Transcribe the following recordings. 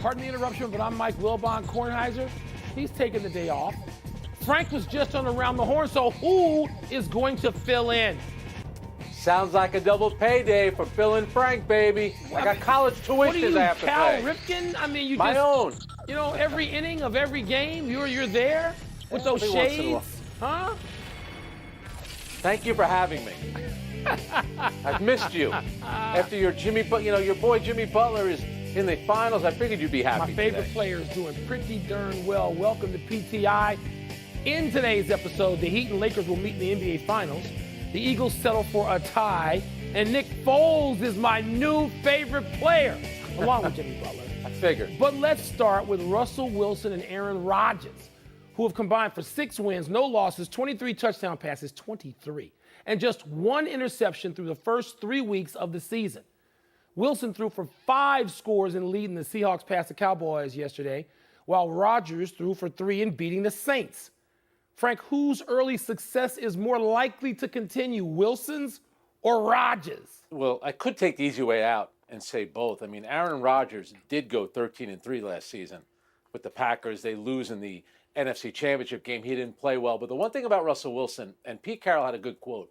Pardon the interruption, but I'm Mike Wilbon Kornheiser. He's taking the day off. Frank was just on Around the Horn, so who is going to fill in? Sounds like a double payday for Phil and Frank, baby. I got college tuition I have to Cal pay. Ripken? I mean, you My just, own. You know, every inning of every game, you're there with those shades, huh? Thank you for having me. I've missed you. After your your boy Jimmy Butler is in the finals, I figured you'd be happy. My favorite today. player is doing pretty darn well. Welcome to PTI. In today's episode, the Heat and Lakers will meet in the NBA Finals. The Eagles settle for a tie, and Nick Foles is my new favorite player, along with Jimmy Butler. I figured. But let's start with Russell Wilson and Aaron Rodgers, who have combined for 6 wins, no losses, 23 touchdown passes, 23, and just 1 interception through the first 3 weeks of the season. Wilson threw for 5 scores in leading the Seahawks past the Cowboys yesterday, while Rodgers threw for 3 in beating the Saints. Frank, whose early success is more likely to continue, Wilson's or Rodgers? Well, I could take the easy way out and say both. I mean, Aaron Rodgers did go 13-3 last season with the Packers. They lose in the NFC Championship game. He didn't play well. But the one thing about Russell Wilson, and Pete Carroll had a good quote,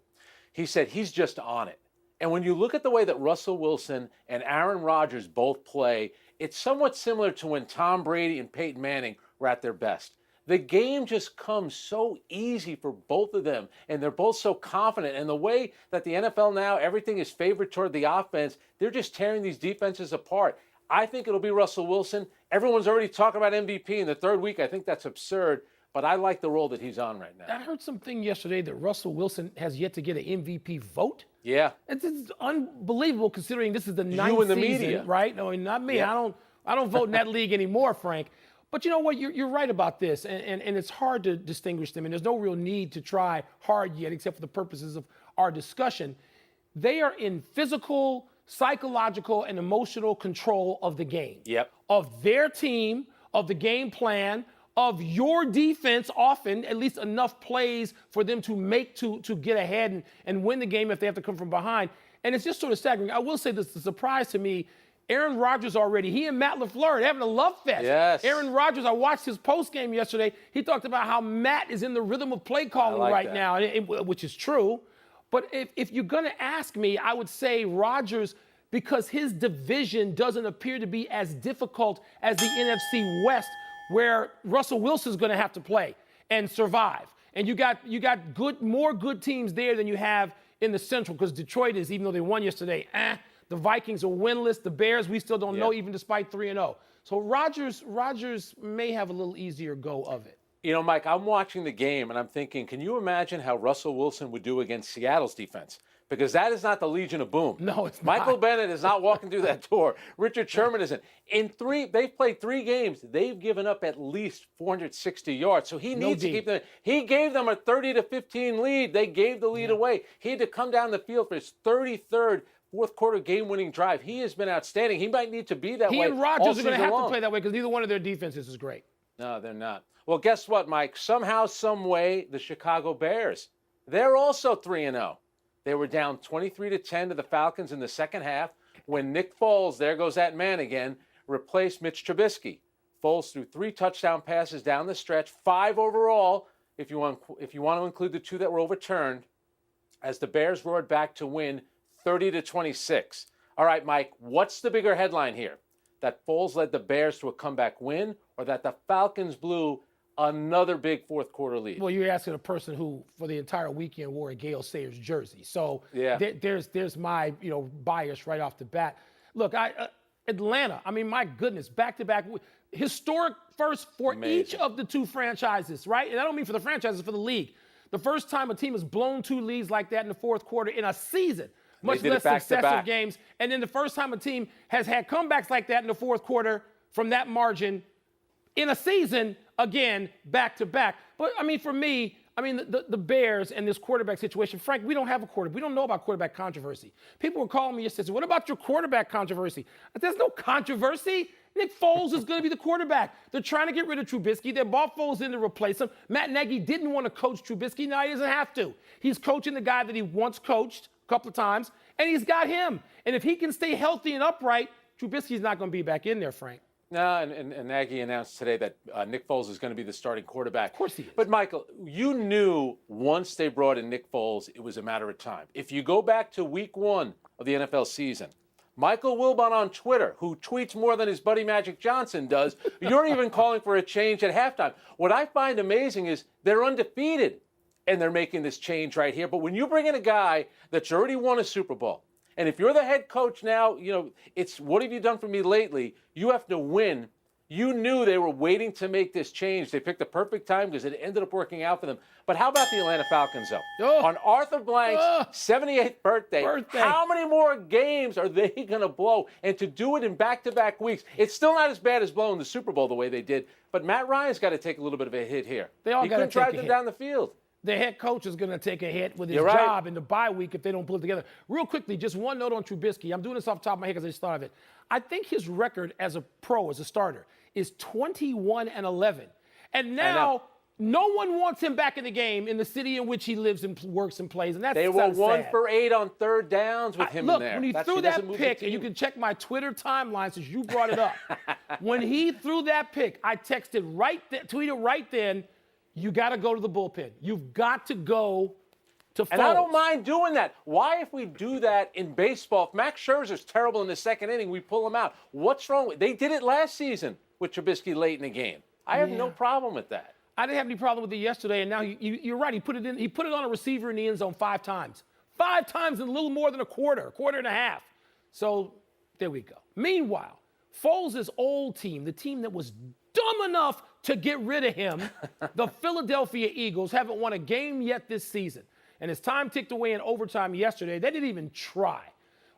he said he's just on it. And when you look at the way that Russell Wilson and Aaron Rodgers both play, it's somewhat similar to when Tom Brady and Peyton Manning were at their best. The game just comes so easy for both of them, and they're both so confident. And the way that the NFL now, everything is favored toward the offense, they're just tearing these defenses apart. I think it'll be Russell Wilson. Everyone's already talking about MVP in the 3rd week. I think that's absurd, but I like the role that he's on right now. I heard something yesterday that Russell Wilson has yet to get an MVP vote. Yeah. It's unbelievable considering this is the 9th You and the season, media. right? I mean, not me. Yeah. I don't vote in that league anymore, Frank. But you know what? You're right about this, and it's hard to distinguish them, and there's no real need to try hard yet, except for the purposes of our discussion. They are in physical, psychological, and emotional control of the game. Yep. Of their team, of the game plan, of your defense, often at least enough plays for them to make to get ahead and win the game if they have to come from behind. And it's just sort of staggering. I will say this, the surprise to me, Aaron Rodgers already, he and Matt LaFleur, they're having a love fest. Yes. Aaron Rodgers, I watched his post game yesterday. He talked about how Matt is in the rhythm of play calling right now, which is true. But if you're going to ask me, I would say Rodgers, because his division doesn't appear to be as difficult as the NFC West, where Russell Wilson's going to have to play and survive. And you got more good teams there than you have in the Central, because Detroit is, even though they won yesterday, the Vikings are winless. The Bears, we still don't know, even despite 3-0. So Rodgers may have a little easier go of it. You know, Mike, I'm watching the game, and I'm thinking, can you imagine how Russell Wilson would do against Seattle's defense? Because that is not the Legion of Boom. No, it's not. Michael Bennett is not walking through that door. Richard Sherman isn't. They've played 3 games. They've given up at least 460 yards. So he needs to keep them. He gave them a 30-15 lead. They gave the lead away. He had to come down the field for his 33rd fourth-quarter game-winning drive. He has been outstanding. He might need to be that way. He and Rodgers are going to have long. to play that way because neither one of their defenses is great. No, they're not. Well, guess what, Mike? Somehow, some way, the Chicago Bears, they're also 3-0. They were down 23-10 to the Falcons in the second half when Nick Foles, there goes that man again, replaced Mitch Trubisky. Foles threw 3 touchdown passes down the stretch, 5 overall, if you want to include the 2 that were overturned, as the Bears roared back to win 30-26. All right, Mike, what's the bigger headline here? That Foles led the Bears to a comeback win, or that the Falcons blew another big fourth-quarter lead? Well, you're asking a person who, for the entire weekend, wore a Gale Sayers jersey. So there's my bias right off the bat. Look, Atlanta, I mean, my goodness, back-to-back, historic first for each of the 2 franchises, right? And I don't mean for the franchises, for the league. The first time a team has blown 2 leads like that in the fourth quarter in a season, much less successive games. And then the first time a team has had comebacks like that in the fourth quarter from that margin in a season, again, back-to-back. But, I mean, for me, the Bears and this quarterback situation, Frank, we don't have a quarterback. We don't know about quarterback controversy. People were calling me yesterday, what about your quarterback controversy? There's no controversy. Nick Foles is going to be the quarterback. They're trying to get rid of Trubisky. They brought Foles in to replace him. Matt Nagy didn't want to coach Trubisky. Now he doesn't have to. He's coaching the guy that he once coached a couple of times, and he's got him. And if he can stay healthy and upright, Trubisky's not going to be back in there, Frank. No, and Nagy announced today that Nick Foles is going to be the starting quarterback. Of course he is. But, Michael, you knew once they brought in Nick Foles, it was a matter of time. If you go back to week 1 of the NFL season, Michael Wilbon on Twitter, who tweets more than his buddy Magic Johnson does, you're even calling for a change at halftime. What I find amazing is they're undefeated, and they're making this change right here. But when you bring in a guy that's already won a Super Bowl, and if you're the head coach now, it's what have you done for me lately? You have to win. You knew they were waiting to make this change. They picked the perfect time because it ended up working out for them. But how about the Atlanta Falcons, though? Oh. On Arthur Blank's 78th birthday, how many more games are they going to blow? And to do it in back-to-back weeks, it's still not as bad as blowing the Super Bowl the way they did. But Matt Ryan's got to take a little bit of a hit here. They all got to take a hit. He couldn't drive them down the field. The head coach is going to take a hit with his job in the bye week if they don't pull it together. Real quickly, just one note on Trubisky. I'm doing this off the top of my head because I just thought of it. I think his record as a pro, as a starter, is 21-11. And now no one wants him back in the game in the city in which he lives and works and plays. And that's They were 1 sad. for 8 on third downs with him in there. Look, when he threw that pick, and you can check my Twitter timeline since you brought it up. When he threw that pick, I texted tweeted right then, you got to go to the bullpen. You've got to go to Foles. And I don't mind doing that. Why, if we do that in baseball, if Max Scherzer's terrible in the second inning, we pull him out? What's wrong with They did it last season with Trubisky late in the game. I have no problem with that. I didn't have any problem with it yesterday, and now you're right. He put it on a receiver in the end zone 5 times. 5 times in a little more than a quarter and a half. So there we go. Meanwhile, Foles' old team, the team that was dumb enough to get rid of him, the Philadelphia Eagles, haven't won a game yet this season. And as time ticked away in overtime yesterday, they didn't even try.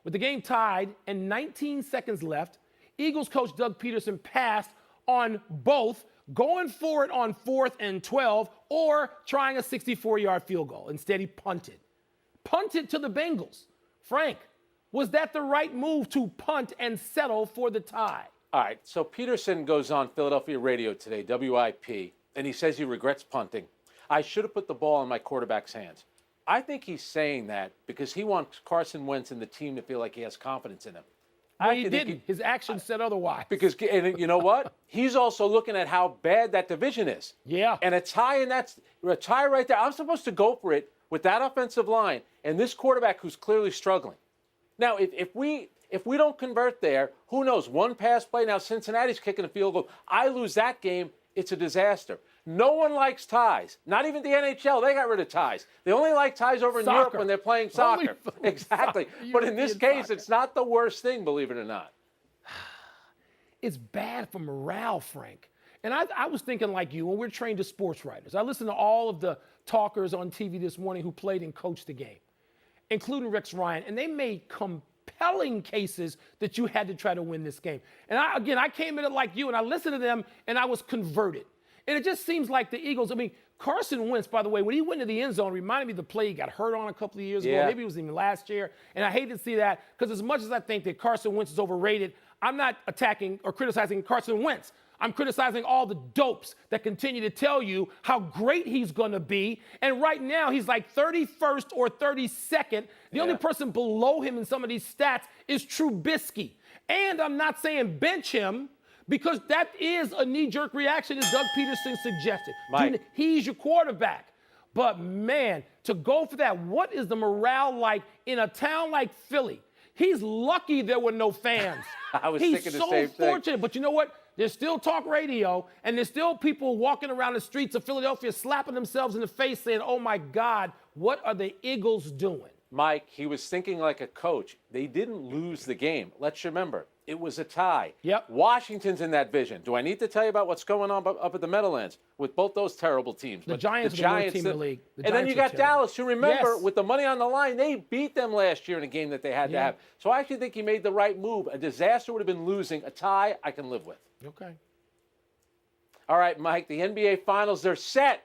With the game tied and 19 seconds left, Eagles coach Doug Peterson passed on both going for it on 4th and 12 or trying a 64-yard field goal. Instead, he punted. Punted to the Bengals. Frank, was that the right move to punt and settle for the tie? All right, so Peterson goes on Philadelphia radio today, WIP, and he says he regrets punting. I should have put the ball in my quarterback's hands. I think he's saying that because he wants Carson Wentz and the team to feel like he has confidence in him. Well, he didn't. His actions said otherwise. Because, and you know what? He's also looking at how bad that division is. Yeah. And a tie right there. I'm supposed to go for it with that offensive line and this quarterback who's clearly struggling. Now, if we don't convert there, who knows? One pass play. Now Cincinnati's kicking a field goal. I lose that game. It's a disaster. No one likes ties. Not even the NHL. They got rid of ties. They only like ties over in Europe when they're playing soccer. Exactly. But in this case, it's not the worst thing, believe it or not. It's bad for morale, Frank. And I was thinking like you, when we're trained as sports writers. I listened to all of the talkers on TV this morning who played and coached the game, including Rex Ryan, and they made compelling cases that you had to try to win this game. And I came in it like you, and I listened to them, and I was converted. And it just seems like the Eagles, Carson Wentz, by the way, when he went to the end zone, reminded me of the play he got hurt on a couple of years ago. Maybe it was even last year. And I hate to see that because as much as I think that Carson Wentz is overrated, I'm not attacking or criticizing Carson Wentz. I'm criticizing all the dopes that continue to tell you how great he's going to be. And right now, he's like 31st or 32nd. The only person below him in some of these stats is Trubisky. And I'm not saying bench him, because that is a knee-jerk reaction, as Doug Peterson suggested. Mike. He's your quarterback. But, man, to go for that, what is the morale like in a town like Philly? He's lucky there were no fans. I was thinking the same thing. He's so fortunate. But you know what? There's still talk radio, and there's still people walking around the streets of Philadelphia slapping themselves in the face saying, oh, my God, what are the Eagles doing? Mike, he was thinking like a coach. They didn't lose the game. Let's remember, it was a tie. Yep. Washington's in that vision. Do I need to tell you about what's going on up at the Meadowlands with both those terrible teams? The Giants are the worst team in the league. And then you got Dallas, who, remember, with the money on the line, they beat them last year in a game that they had to have. So I actually think he made the right move. A disaster would have been losing. A tie, I can live with. Okay. All right, Mike, the NBA Finals, they're set.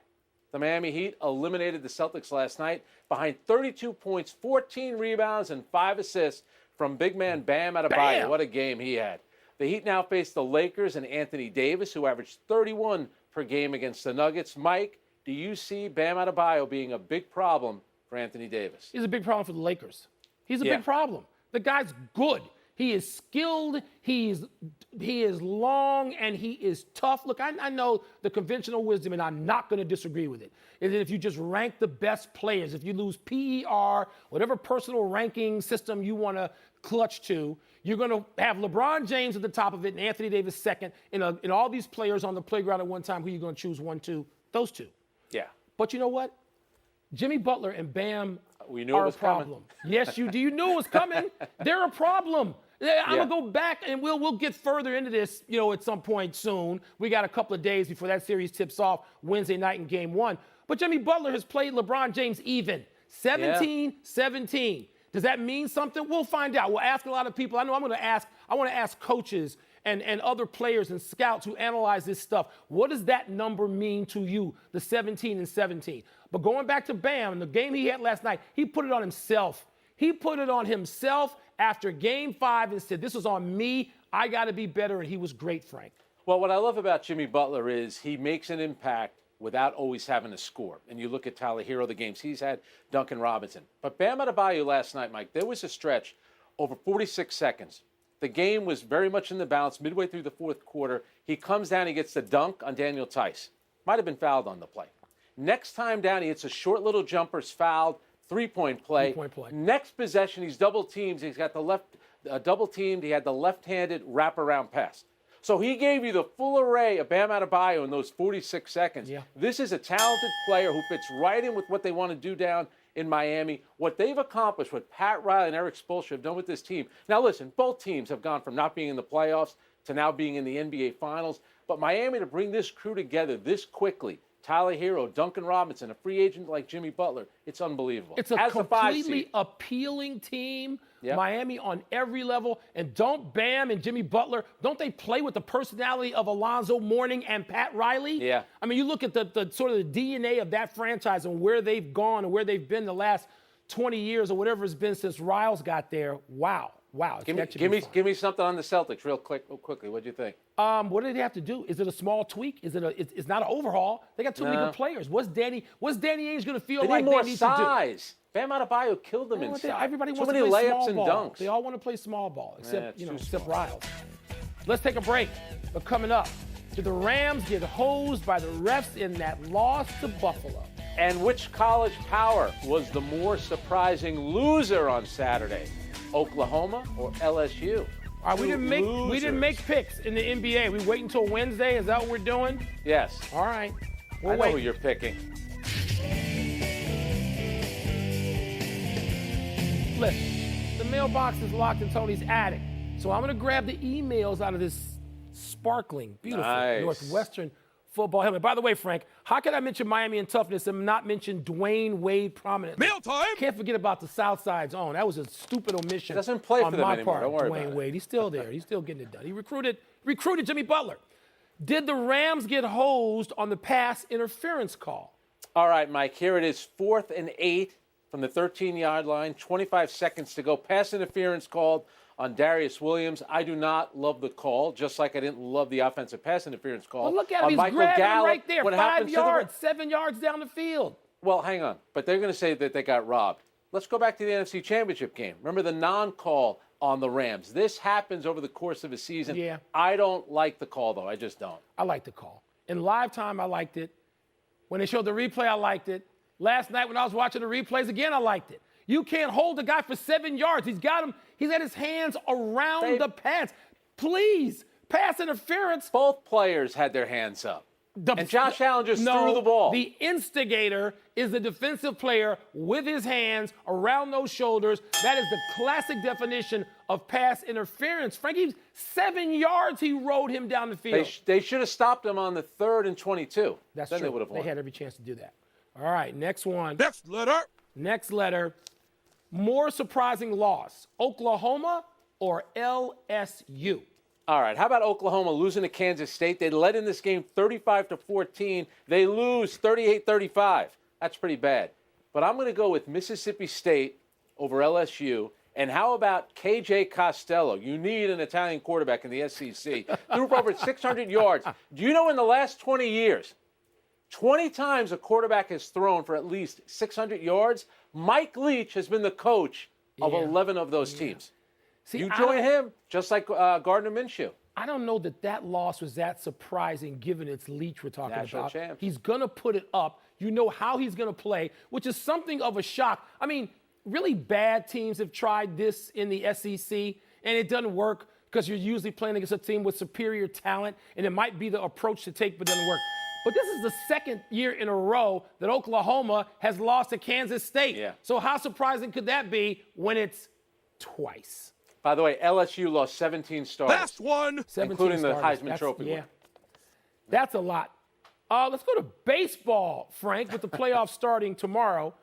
The Miami Heat eliminated the Celtics last night behind 32 points, 14 rebounds, and 5 assists from big man Bam Adebayo. What a game he had. The Heat now face the Lakers and Anthony Davis, who averaged 31 per game against the Nuggets. Mike, do you see Bam Adebayo being a big problem for Anthony Davis? He's a big problem for the Lakers. He's a big problem. The guy's good. He is skilled, he is long, and he is tough. Look, I know the conventional wisdom, and I'm not going to disagree with it, is that if you just rank the best players, if you lose PER, whatever personal ranking system you want to clutch to, you're going to have LeBron James at the top of it and Anthony Davis second, and all these players on the playground at one time. Who are you going to choose? 1, 2? Those two. Yeah. But you know what? Jimmy Butler and Bam we knew are it was a problem. Coming. Yes, you do. You knew it was coming. They're a problem. I'm going to go back, and we'll get further into this, at some point soon. We got a couple of days before that series tips off Wednesday night in Game 1. But Jimmy Butler has played LeBron James even. 17-17. Does that mean something? We'll find out. We'll ask a lot of people. I want to ask coaches and other players and scouts who analyze this stuff. What does that number mean to you, the 17-17? But going back to Bam, the game he had last night, he put it on himself. He put it on himself after Game 5 and said, this was on me. I got to be better, and he was great, Frank. Well, what I love about Jimmy Butler is he makes an impact without always having to score. And you look at Tyler Hero, the games he's had, Duncan Robinson. But Bam Adebayo last night, Mike, there was a stretch over 46 seconds. The game was very much in the balance midway through the fourth quarter. He comes down, he gets the dunk on Daniel Tice. Might have been fouled on the play. Next time down, he hits a short little jumper, fouled, three-point play. Next possession, he's double-teamed. He's got the left double-teamed. He had the left-handed wraparound pass. So he gave you the full array of Bam Adebayo in those 46 seconds. Yeah. This is a talented player who fits right in with what they want to do down in Miami. What they've accomplished, what Pat Riley and Eric Spoelstra have done with this team. Now, listen, both teams have gone from not being in the playoffs to now being in the NBA Finals. But Miami, to bring this crew together this quickly, Tyler Hero, Duncan Robinson, a free agent like Jimmy Butler, it's unbelievable. It's a completely appealing team. Yep. Miami on every level. And don't Bam and Jimmy Butler, don't they play with the personality of Alonzo Mourning and Pat Riley? Yeah. I mean, you look at the sort of the DNA of that franchise and where they've gone and where they've been the last 20 years or whatever it's been since Riles got there. Wow. Give me something on the Celtics real quickly. What do you think? What do they have to do? Is it a small tweak? It's not an overhaul. They got too many good players. What's Danny Ainge going to feel like they need size. to do? Bam Adebayo killed them inside. Everybody too wants many to play layups small and ball. dunks. They all want to play small ball, except Riles. Let's take a break. But coming up, did the Rams get hosed by the refs in that loss to Buffalo? And which college power was the more surprising loser on Saturday? Oklahoma or LSU? All right, we didn't make picks in the NBA. We wait until Wednesday. Is that what we're doing? Yes. All right. I know who you're picking. Listen, the mailbox is locked in Tony's attic, so I'm going to grab the emails out of this sparkling, beautiful Northwestern football helmet. By the way, Frank, how can I mention Miami and toughness and not mention Dwayne Wade prominently? Mail time! Can't forget about the Southside's own. That was a stupid omission. He doesn't play for them my anymore. part. Don't worry Dwayne about Wade. it. He's still there. He's still getting it done. He recruited Jimmy Butler. Did the Rams get hosed on the pass interference call? All right, Mike. Here it is, 4th and 8 from the 13-yard line. 25 seconds to go. Pass interference called on Darius Williams. I do not love the call, just like I didn't love the offensive pass interference call. Well, look at him. He's Michael grabbing Gallup. him right there. What 5 yards, 7 yards down the field. Well, hang on. But they're going to say that they got robbed. Let's go back to the NFC Championship game. Remember the non-call on the Rams. This happens over the course of a season. Yeah. I don't like the call, though. I just don't. I like the call. In live time, I liked it. When they showed the replay, I liked it. Last night when I was watching the replays again, I liked it. You can't hold the guy for 7 yards. He's got him. He's got his hands around the pass. Please, pass interference. Both players had their hands up. And Josh Allen just threw the ball. The instigator is the defensive player with his hands around those shoulders. That is the classic definition of pass interference. Frankie, 7 yards he rode him down the field. They should have stopped him on the 3rd and 22. That's then true. They would have won. They had every chance to do that. All right, next one. Next letter. More surprising loss, Oklahoma or LSU? All right, how about Oklahoma losing to Kansas State? They led in this game 35-14. They lose 38-35. That's pretty bad. But I'm going to go with Mississippi State over LSU. And how about KJ Costello? You need an Italian quarterback in the SEC. Threw for over 600 yards. Do you know in the last 20 years, 20 times a quarterback has thrown for at least 600 yards? Mike Leach has been the coach of 11 of those teams. See, you join him, just like Gardner Minshew. I don't know that loss was that surprising given it's Leach we're talking National about. champs. He's going to put it up. You know how he's going to play, which is something of a shock. I mean, really bad teams have tried this in the SEC, and it doesn't work because you're usually playing against a team with superior talent, and it might be the approach to take, but it doesn't work. But this is the second year in a row that Oklahoma has lost to Kansas State. Yeah. So how surprising could that be when it's twice? By the way, LSU lost 17 starters. Last one. Including the starters. Heisman Trophy winner. That's a lot. Let's go to baseball, Frank, with the playoffs starting tomorrow.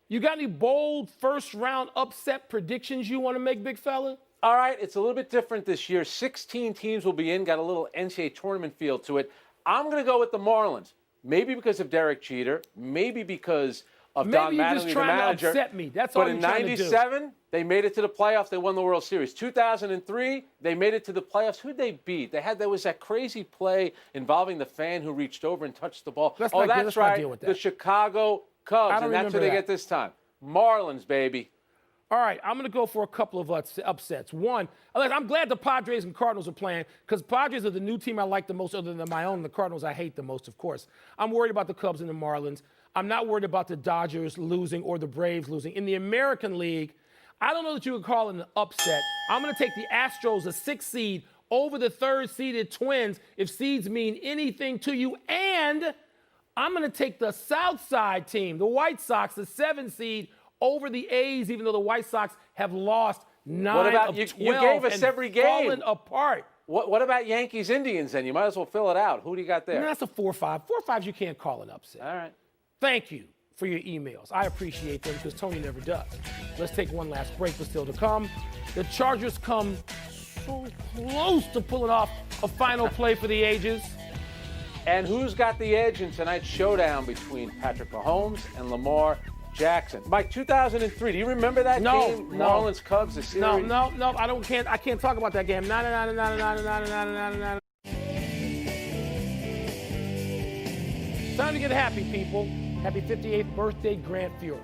You got any bold first-round upset predictions you want to make, big fella? All right, it's a little bit different this year. 16 teams will be in, got a little NCAA tournament feel to it. I'm going to go with the Marlins. Maybe because of Derek Jeter, maybe because of Don Mattingly, the manager. Maybe you're just trying to upset me. That's all you're trying to do. But in 97, they made it to the playoffs. They won the World Series. 2003, they made it to the playoffs. Who'd they beat? There was that crazy play involving the fan who reached over and touched the ball. Let's that's not right, deal with that. the Chicago Cubs, and that's who they get this time. Marlins, baby. All right, I'm going to go for a couple of upsets. One, I'm glad the Padres and Cardinals are playing because Padres are the new team I like the most other than my own. The Cardinals I hate the most, of course. I'm worried about the Cubs and the Marlins. I'm not worried about the Dodgers losing or the Braves losing. In the American League, I don't know that you would call it an upset. I'm going to take the Astros, a 6th seed, over the 3rd-seeded Twins, if seeds mean anything to you. And I'm going to take the South Side team, the White Sox, the 7th seed, over the A's, even though the White Sox have lost 9 of 12 you gave us every game. Fallen apart. What about Yankees-Indians then? You might as well fill it out. Who do you got there? No, that's a 4-5. 4-5s you can't call an upset. All right. Thank you for your emails. I appreciate them because Tony never does. Let's take one last break, but still to come. The Chargers come so close to pulling off a final play for the ages. And who's got the edge in tonight's showdown between Patrick Mahomes and Lamar Jackson? Mike, 2003, do you remember that game? Marlins Cubs, the series? No, I can't talk about that game. No. Time to get happy, people. Happy 58th birthday, Grant Fuhrer.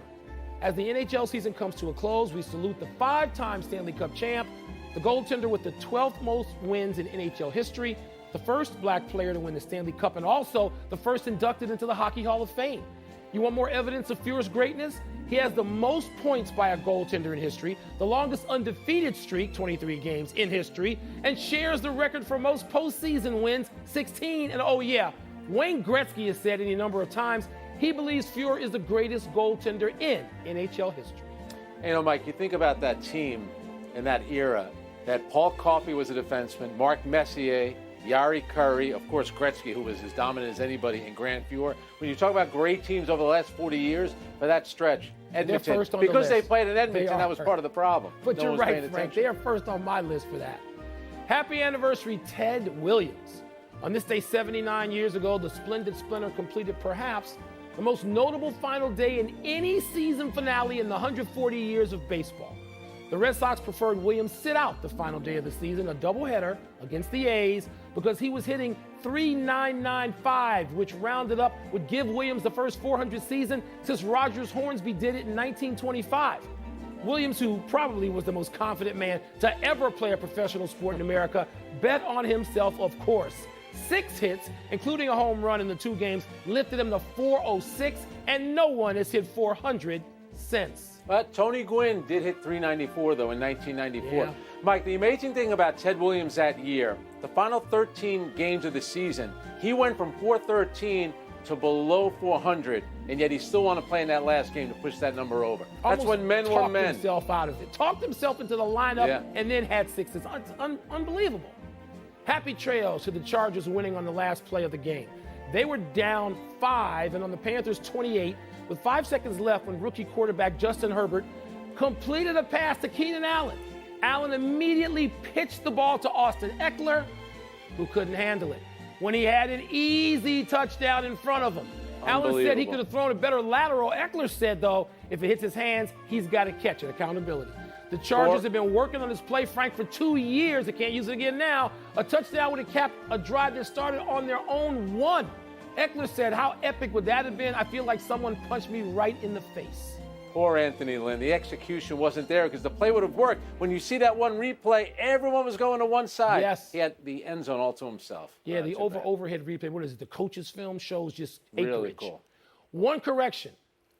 As the NHL season comes to a close, we salute the 5-time Stanley Cup champ, the goaltender with the 12th most wins in NHL history, the first black player to win the Stanley Cup, and also the first inducted into the Hockey Hall of Fame. You want more evidence of Fuhrer's greatness? He has the most points by a goaltender in history, the longest undefeated streak, 23 games in history, and shares the record for most postseason wins, 16. And oh yeah, Wayne Gretzky has said any number of times he believes Fuhrer is the greatest goaltender in NHL history. You know, Mike, you think about that team in that era, that Paul Coffey was a defenseman, Mark Messier, Yari Curry, of course Gretzky, who was as dominant as anybody, and Grant Fuhrer. When you talk about great teams over the last 40 years, for that stretch, Edmonton, first on because the they list. played in Edmonton, that was part of the problem. But No you're one's right, paying Frank. attention. They are first on my list for that. Happy anniversary, Ted Williams. On this day 79 years ago, the Splendid Splinter completed perhaps the most notable final day in any season finale in the 140 years of baseball. The Red Sox preferred Williams sit out the final day of the season, a doubleheader against the A's, because he was hitting .3995, which rounded up would give Williams the first 400 season since Rodgers Hornsby did it in 1925. Williams, who probably was the most confident man to ever play a professional sport in America, bet on himself, of course. 6 hits, including a home run in the 2 games, lifted him to .406, and no one has hit .400 since. But Tony Gwynn did hit .394, though, in 1994. Yeah. Mike, the amazing thing about Ted Williams that year, the final 13 games of the season, he went from .413 to below .400, and yet he still wanted to play in that last game to push that number over. That's Almost when men were talked men. himself out of it. Talked himself into the lineup and then had 6. It's unbelievable. Happy trails to the Chargers winning on the last play of the game. They were down 5 and on the Panthers 28 with 5 seconds left when rookie quarterback Justin Herbert completed a pass to Keenan Allen. Allen immediately pitched the ball to Austin Eckler, who couldn't handle it, when he had an easy touchdown in front of him. Allen said he could have thrown a better lateral. Eckler said, though, if it hits his hands, he's got to catch it. Accountability. The Chargers have been working on this play, Frank, for 2 years. They can't use it again now. A touchdown would have capped a drive that started on their own 1. Eckler said, how epic would that have been? I feel like someone punched me right in the face. Poor Anthony Lynn. The execution wasn't there because the play would have worked. When you see that one replay, everyone was going to one side. Yes. He had the end zone all to himself. Yeah, the overhead replay. What is it? The coach's film shows just acreage. Really cool. One correction.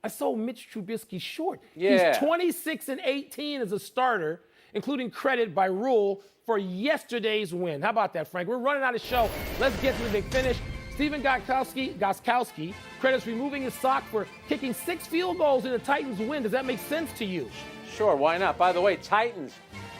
I sold Mitch Trubisky short. Yeah. He's 26-18 as a starter, including credit by Rule for yesterday's win. How about that, Frank? We're running out of show. Let's get to the big finish. Stephen Gostkowski credits removing his sock for kicking 6 field goals in the Titans' win. Does that make sense to you? Sure, why not? By the way, Titans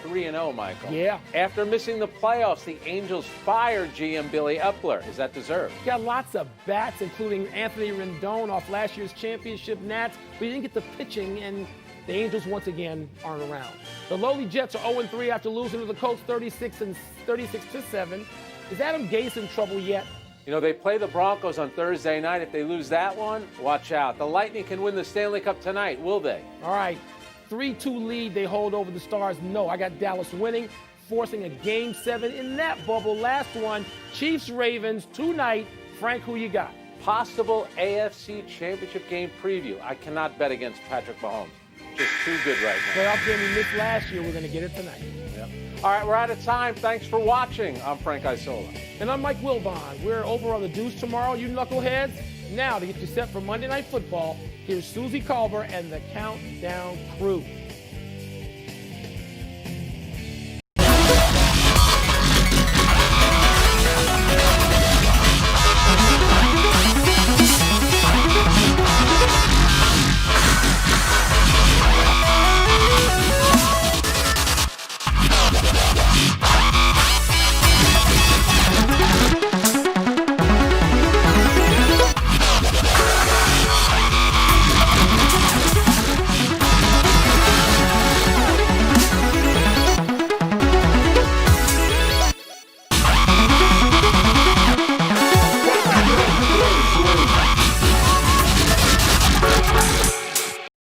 3-0, Michael. Yeah. After missing the playoffs, the Angels fired GM Billy Epler. Is that deserved? Got lots of bats, including Anthony Rendon off last year's championship Nats, but he didn't get the pitching, and the Angels once again aren't around. The lowly Jets are 0-3 after losing to the Colts 36-7. Is Adam Gase in trouble yet? You know, they play the Broncos on Thursday night. If they lose that one, watch out. The Lightning can win the Stanley Cup tonight, will they? All right, 3-2 lead they hold over the Stars. No, I got Dallas winning, forcing a Game 7 in that bubble. Last one, Chiefs-Ravens tonight. Frank, who you got? Possible AFC Championship game preview. I cannot bet against Patrick Mahomes. Just too good right now. Playoff game we missed last year. We're going to get it tonight. Yep. All right, we're out of time. Thanks for watching. I'm Frank Isola. And I'm Mike Wilbon. We're over on the Deuce tomorrow, you knuckleheads. Now, to get you set for Monday Night Football, here's Susie Culver and the Countdown Crew.